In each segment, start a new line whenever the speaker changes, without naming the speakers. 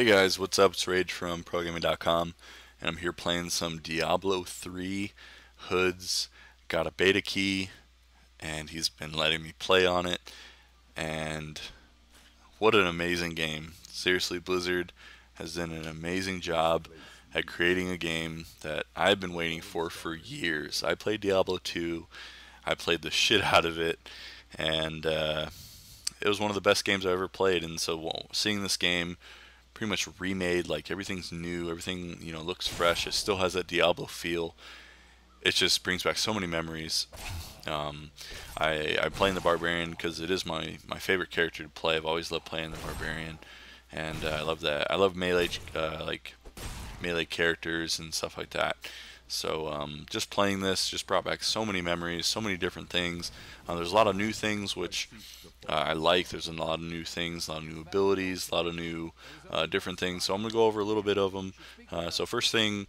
Hey guys, what's up? It's Rage from ProGaming.com, and I'm here playing some Diablo 3 hoods. Got a beta key, and he's been letting me play on it, and what an amazing game. Seriously, Blizzard has done an amazing job at creating a game that I've been waiting for years. I played Diablo 2, I played the shit out of it, and it was one of the best games I ever played, and so seeing this game pretty much remade, like everything's new, everything looks fresh. It still has that Diablo feel. It just brings back so many memories. I'm playing the Barbarian because it is my favorite character to play. I've always loved playing the Barbarian, and I love that. I love melee like melee characters and stuff like that. So just playing this just brought back so many memories, so many different things. There's a lot of new things which I like. There's a lot of new things, a lot of new abilities, a lot of new different things. So I'm gonna go over a little bit of them. So first thing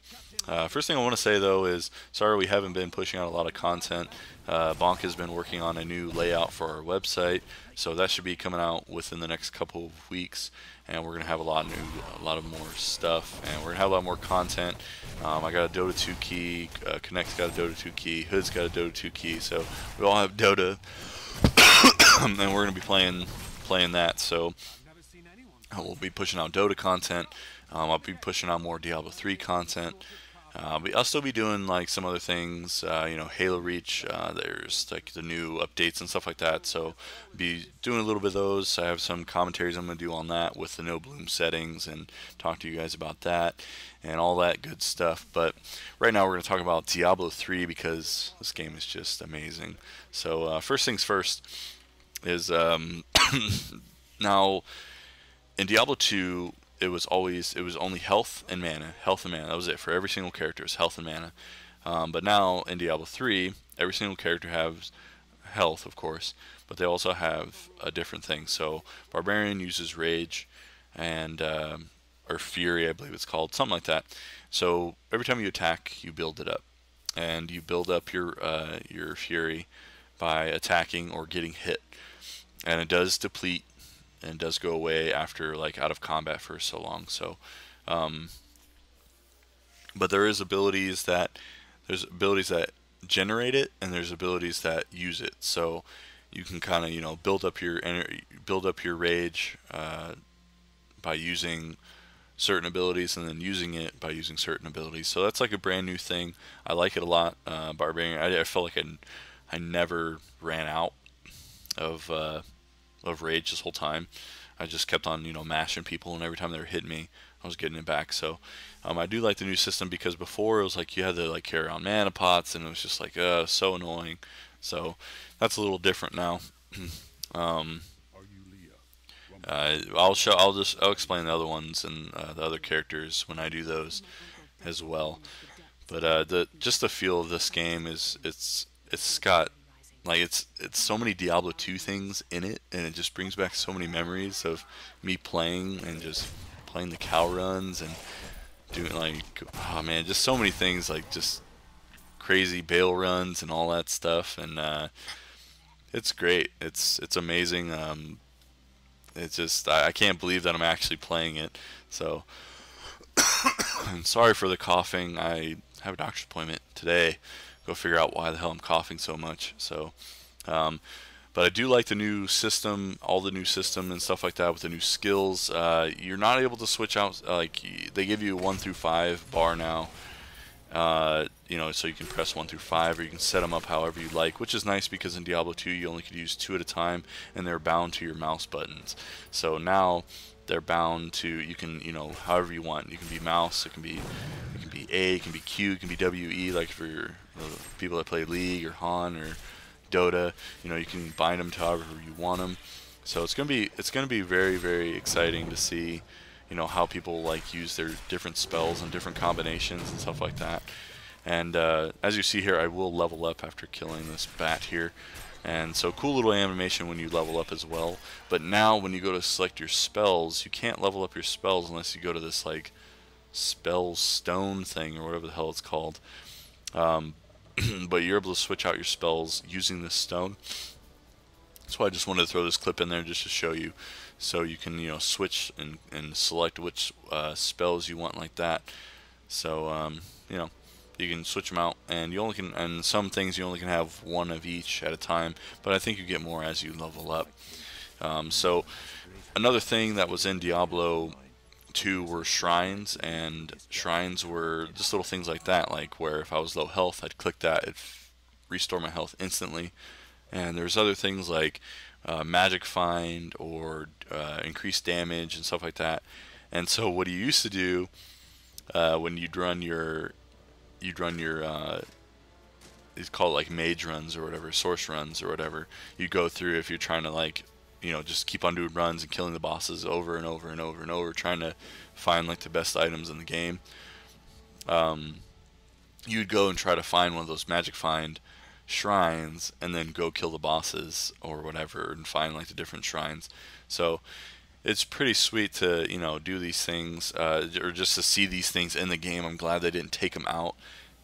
I want to say though is sorry we haven't been pushing out a lot of content. Bonk has been working on a new layout for our website, so that should be coming out within the next couple of weeks, and we're gonna have a lot of more stuff, and we're gonna have a lot more content. I got a Dota 2 key, Connect's got a Dota 2 key, Hood's got a Dota 2 key, so we all have Dota, and we're gonna be playing that. So we'll be pushing out Dota content. I'll be pushing out more Diablo 3 content. I'll still be doing like some other things, Halo Reach. There's like the new updates and stuff like that. So be doing a little bit of those. I have some commentaries I'm gonna do on that with the no bloom settings and talk to you guys about that and all that good stuff. But right now we're gonna talk about Diablo 3 because this game is just amazing. So first things first is now in Diablo 2. It was only health and mana. That was it for every single character. It was health and mana. But now in Diablo 3, every single character has health, of course, but they also have a different thing. So Barbarian uses Rage and or Fury, I believe it's called, something like that. So every time you attack, you build it up, and you build up your Fury by attacking or getting hit, and it does deplete and does go away after like out of combat for so long. So but there's abilities that generate it, and there's abilities that use it. So you can kind of build up your rage by using certain abilities, and then using it by using certain abilities. So that's like a brand new thing. I like it a lot. Barbarian, I felt like I never ran out of rage this whole time. I just kept on mashing people, and every time they were hitting me, I was getting it back. So I do like the new system, because before it was like you had to like carry on mana pots, and it was just like so annoying. So that's a little different now. I'll explain the other ones and the other characters when I do those as well. But just the feel of this game is it's got like it's so many Diablo 2 things in it, and it just brings back so many memories of me playing and just playing the cow runs and doing like, oh man, just so many things, like just crazy bail runs and all that stuff. And it's great. It's amazing. It's just I can't believe that I'm actually playing it. So I'm sorry for the coughing. I have a doctor's appointment today. Go figure out why the hell I'm coughing so much. So, but I do like the new system, all the new system and stuff like that with the new skills. You're not able to switch out, like they give you 1 through 5 bar now. So you can press 1 through 5, or you can set them up however you like, which is nice because in Diablo 2 you only could use 2 at a time, and they're bound to your mouse buttons. So now they're bound to, you can however you want. You can be mouse, it can be A, it can be Q, it can be WE, like for people that play League or Han or Dota. You can bind them to however you want them. So it's gonna be very, very exciting to see how people like use their different spells and different combinations and stuff like that. And as you see here, I will level up after killing this bat here. And so cool little animation when you level up as well. But now when you go to select your spells, you can't level up your spells unless you go to this like spell stone thing or whatever the hell it's called. But you're able to switch out your spells using this stone. So I just wanted to throw this clip in there just to show you. so you can switch and select which spells you want like that. So you know you can switch them out, and you only can, and some things you only can have one of each at a time, but I think you get more as you level up. So another thing that was in Diablo 2 were shrines, and shrines were just little things like that, like where if I was low health, I'd click that, it'd restore my health instantly. And there's other things like magic find or increased damage and stuff like that. And so what you used to do when you'd run your it's called like mage runs or whatever, source runs or whatever. You go through, if you're trying to like just keep on doing runs and killing the bosses over and over and over and over, trying to find like the best items in the game. You'd go and try to find one of those magic find shrines, and then go kill the bosses or whatever, and find like the different shrines. So it's pretty sweet to do these things, or just to see these things in the game. I'm glad they didn't take them out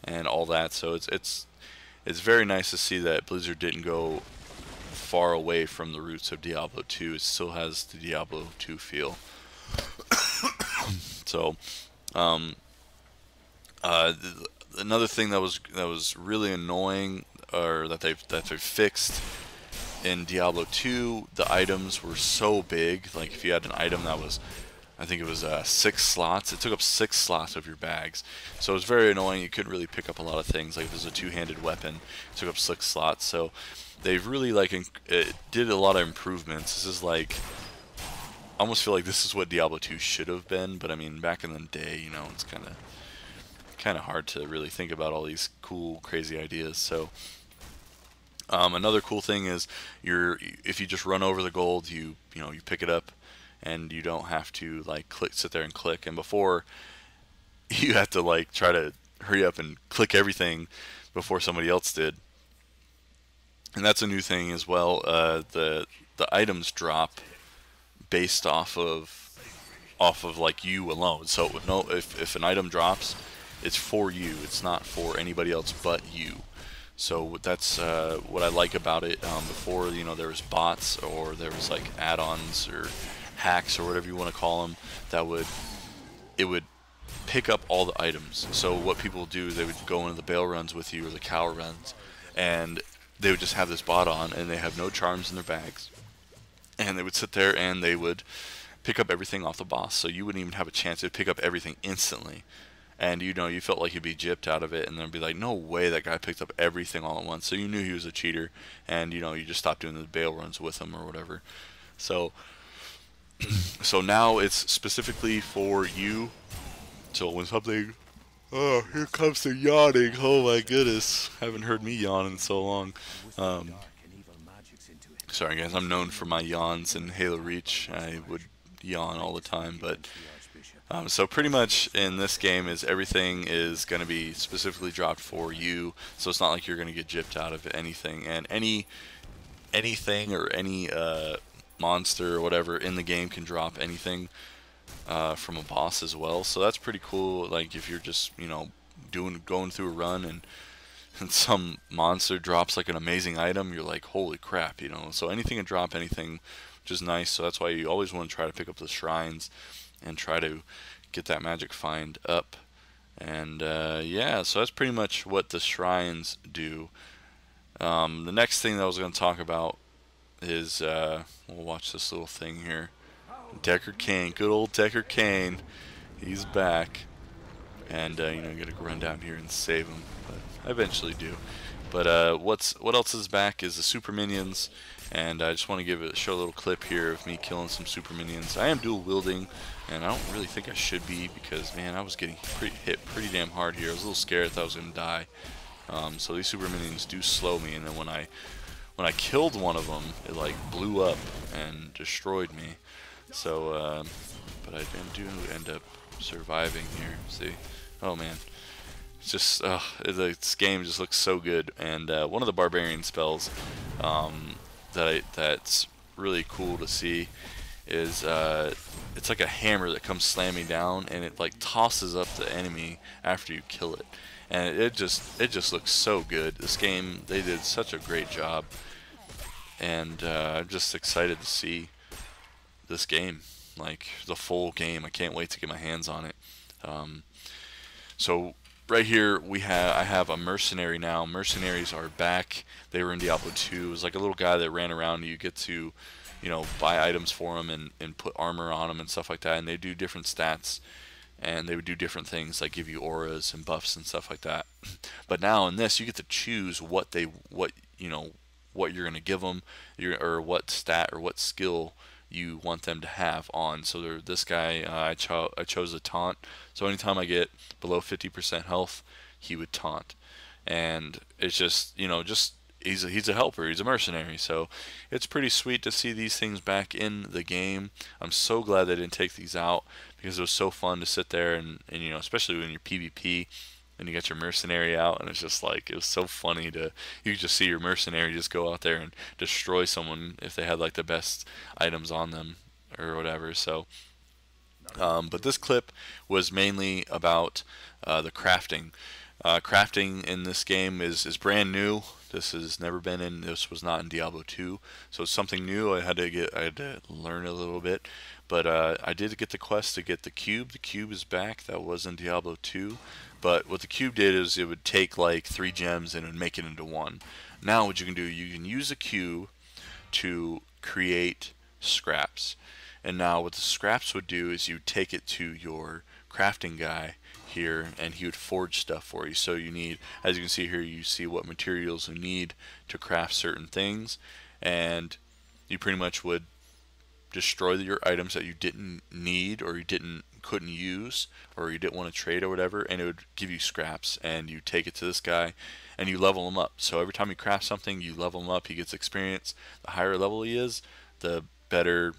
and all that. So it's very nice to see that Blizzard didn't go far away from the roots of Diablo 2. It still has the Diablo 2 feel. So another thing that was really annoying, or that they fixed in Diablo 2, the items were so big. Like if you had an item that was, I think it was 6 slots, it took up 6 slots of your bags. So it was very annoying. You couldn't really pick up a lot of things. Like if it was a two-handed weapon, it took up 6 slots. So they've really did a lot of improvements. This is like, I almost feel like this is what Diablo 2 should have been. But I mean, back in the day, it's kind of hard to really think about all these cool, crazy ideas. So another cool thing is if you just run over the gold, you pick it up, and you don't have to like sit there and click. And before, you had to like try to hurry up and click everything before somebody else did. And that's a new thing as well. The items drop based off of like you alone. So if an item drops, it's for you. It's not for anybody else but you. So that's what I like about it. Before, there was bots, or there was like add-ons or hacks or whatever you want to call them, it would pick up all the items. So what people would do, they would go into the Bale runs with you, or the Cow runs, and they would just have this bot on, and they have no charms in their bags, and they would sit there and they would pick up everything off the boss. So you wouldn't even have a chance to pick up everything instantly. And you felt like you'd be gypped out of it, and then be like, no way that guy picked up everything all at once. So you knew he was a cheater, and you just stopped doing the Bale runs with him or whatever. So now it's specifically for you. So when something, oh, here comes the yawning. Oh my goodness, haven't heard me yawn in so long. Sorry guys, I'm known for my yawns in Halo Reach. I would yawn all the time, but. So pretty much in this game is everything is going to be specifically dropped for you, so it's not like you're going to get gypped out of anything. And anything or any monster or whatever in the game can drop anything from a boss as well. So that's pretty cool. Like if you're just going through a run, and some monster drops like an amazing item, you're like, holy crap, So anything can drop anything, which is nice. So that's why you always want to try to pick up the shrines and try to get that magic find up. And yeah, so that's pretty much what the shrines do. The next thing that I was going to talk about is we'll watch this little thing here. Decker Kane, good old Decker Kane, he's back. And you gotta run down here and save him, but I eventually do. But what else is back is the super minions. And I just want to show a little clip here of me killing some super minions. I am dual wielding, and I don't really think I should be, because man, I was getting hit pretty damn hard here. I was a little scared that I was gonna die. So these super minions do slow me, and then when I killed one of them, it like blew up and destroyed me. So, but I do end up surviving here. See? Oh man. It's just, this game just looks so good. And one of the Barbarian spells that's really cool to see is it's like a hammer that comes slamming down, and it like tosses up the enemy after you kill it. And it just looks so good. This game, they did such a great job. And I'm just excited to see this game, like the full game. I can't wait to get my hands on it. Um, so right here I have a mercenary now. Mercenaries are back. They were in Diablo 2. It was like a little guy that ran around. You get to, you know, buy items for him and put armor on them and stuff like that. And they do different stats, and they would do different things like give you auras and buffs and stuff like that. But now in this, you get to choose what you know, what you're gonna give them, or what stat or what skill you want them to have on. So this guy, I chose a taunt. So anytime I get below 50% health, he would taunt, and it's just, you know, just he's a helper, he's a mercenary. So it's pretty sweet to see these things back in the game. I'm so glad they didn't take these out, because it was so fun to sit there and you know, especially when you're PvP and you got your mercenary out, and it's just like, it was so funny to, you could just see your mercenary just go out there and destroy someone if they had like the best items on them or whatever. So but this clip was mainly about the crafting. Crafting in this game is brand new. This has never been in. This was not in Diablo 2, so it's something new. I had to learn a little bit, but I did get the quest to get the cube. The cube is back. That was in Diablo 2, but what the cube did is it would take like 3 gems and it would make it into one. Now what you can do, you can use a cube to create scraps. And now what the scraps would do is you take it to your crafting guy here, and he would forge stuff for you. So you need, as you can see here, you see what materials you need to craft certain things, and you pretty much would destroy your items that you didn't need, or you couldn't use, or you didn't want to trade or whatever, and it would give you scraps, and you take it to this guy and you level him up. So every time you craft something, you level him up. He gets experience. The higher level he is, the better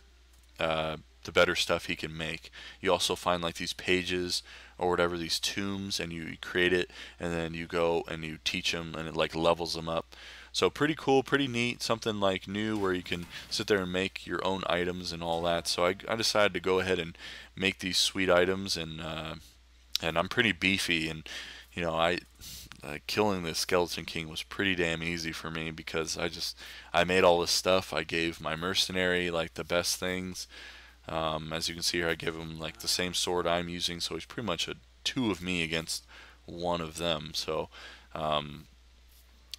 stuff he can make. You also find like these pages or whatever, these tombs, and you create it, and then you go and you teach them, and it like levels them up. So pretty cool, pretty neat, something like new where you can sit there and make your own items and all that. So I decided to go ahead and make these sweet items, and I'm pretty beefy, and you know, killing the Skeleton King was pretty damn easy for me, because I made all this stuff. I gave my mercenary like the best things. As you can see here, I give him like the same sword I'm using, so he's pretty much a 2 of me against 1 of them. So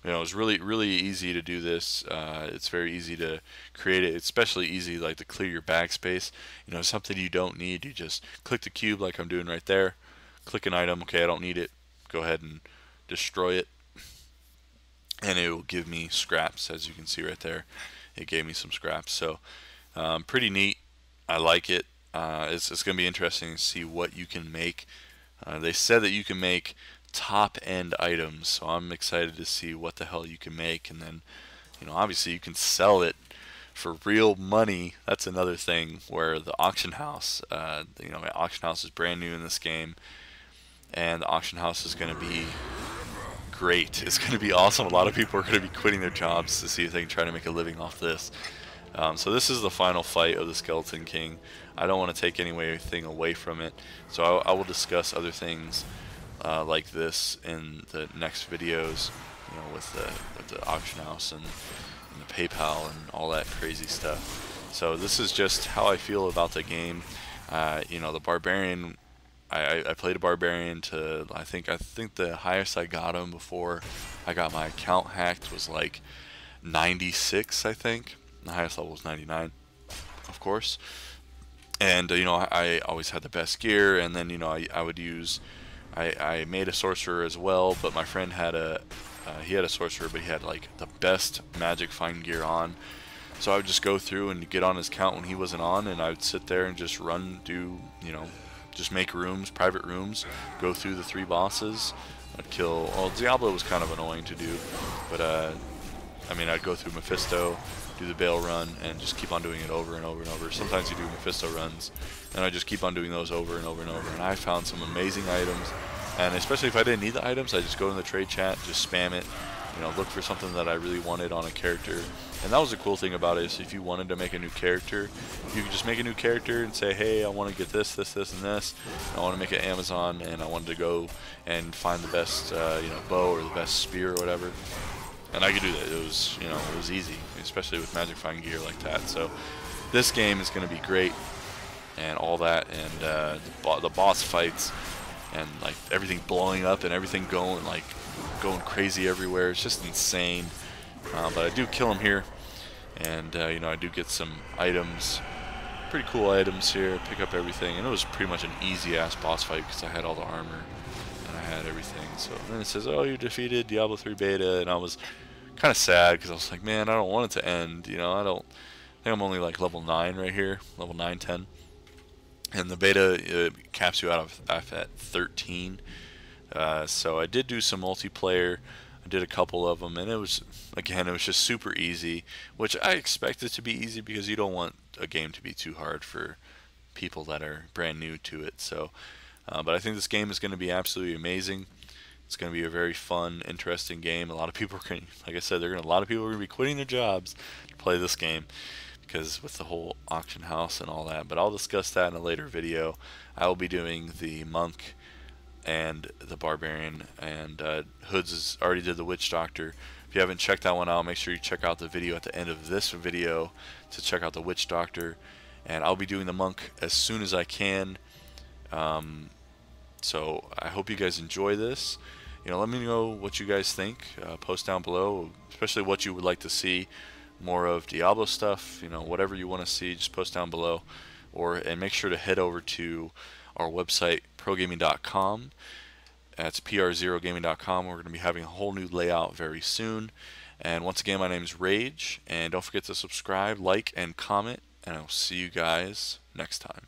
you know, it's really easy to do this. It's very easy to create it. It's especially easy like to clear your backspace. You know, something you don't need, you just click the cube like I'm doing right there, click an item. Okay, I don't need it. Go ahead and destroy it, and it will give me scraps. As you can see right there, it gave me some scraps. So pretty neat. I like it. It's going to be interesting to see what you can make. They said that you can make top end items, so I'm excited to see what the hell you can make. And then, you know, obviously you can sell it for real money. That's another thing, where the auction house, you know, my auction house is brand new in this game, and the auction house is going to be great. It's going to be awesome. A lot of people are going to be quitting their jobs to see if they can try to make a living off this. So this is the final fight of the Skeleton King. I don't want to take anything away from it, so I will discuss other things like this in the next videos, you know, with the auction house and the PayPal and all that crazy stuff. So this is just how I feel about the game. You know, the Barbarian, I played a Barbarian to, I think the highest I got him before I got my account hacked was like 96, I think. The highest level was 99, of course. And you know, I always had the best gear, and then, you know, I would use, I made a sorcerer as well, but my friend had he had a sorcerer, but he had like the best magic find gear on. So I would just go through and get on his count when he wasn't on, and I would sit there and just you know, just make rooms, private rooms, go through the 3 bosses. I'd kill, well, Diablo was kind of annoying to do, but I mean, I'd go through Mephisto, do the Bale run, and just keep on doing it over and over and over. Sometimes you do Mephisto runs, and I just keep on doing those over and over and over. And I found some amazing items, and especially if I didn't need the items, I just go in the trade chat, just spam it, you know, look for something that I really wanted on a character. And that was the cool thing about it, is if you wanted to make a new character, you could just make a new character and say, hey, I want to get this, this, this, and this. And I want to make it Amazon, and I wanted to go and find the best, you know, bow or the best spear or whatever. And I could do that. It was, you know, it was easy, especially with magic find gear like that. So this game is going to be great, and all that, and the boss fights, and like everything blowing up and everything going crazy everywhere. It's just insane. But I do kill him here, and you know, I do get some items, pretty cool items here. Pick up everything, and it was pretty much an easy ass boss fight because I had all the armor and I had everything. So then it says, "Oh, you defeated Diablo 3 beta," and I was kind of sad because I was like, man, I don't want it to end. You know, I think I'm only like level 9 right here, level 9, 10. And the beta caps you out at 13. So I did do some multiplayer. I did a couple of them, and it was just super easy, which I expected to be easy because you don't want a game to be too hard for people that are brand new to it. So, but I think this game is going to be absolutely amazing. It's going to be a very fun, interesting game. A lot of people are going, like I said, a lot of people are going to be quitting their jobs to play this game, because with the whole auction house and all that. But I'll discuss that in a later video. I will be doing the monk and the barbarian, and Hoods already did the witch doctor. If you haven't checked that one out, make sure you check out the video at the end of this video to check out the witch doctor. And I'll be doing the monk as soon as I can. So I hope you guys enjoy this. You know, let me know what you guys think. Post down below, especially what you would like to see more of Diablo stuff. You know, whatever you want to see, just post down below, and make sure to head over to our website, progaming.com. That's pr0gaming.com. We're going to be having a whole new layout very soon. And once again, my name is Rage, and don't forget to subscribe, like, and comment, and I'll see you guys next time.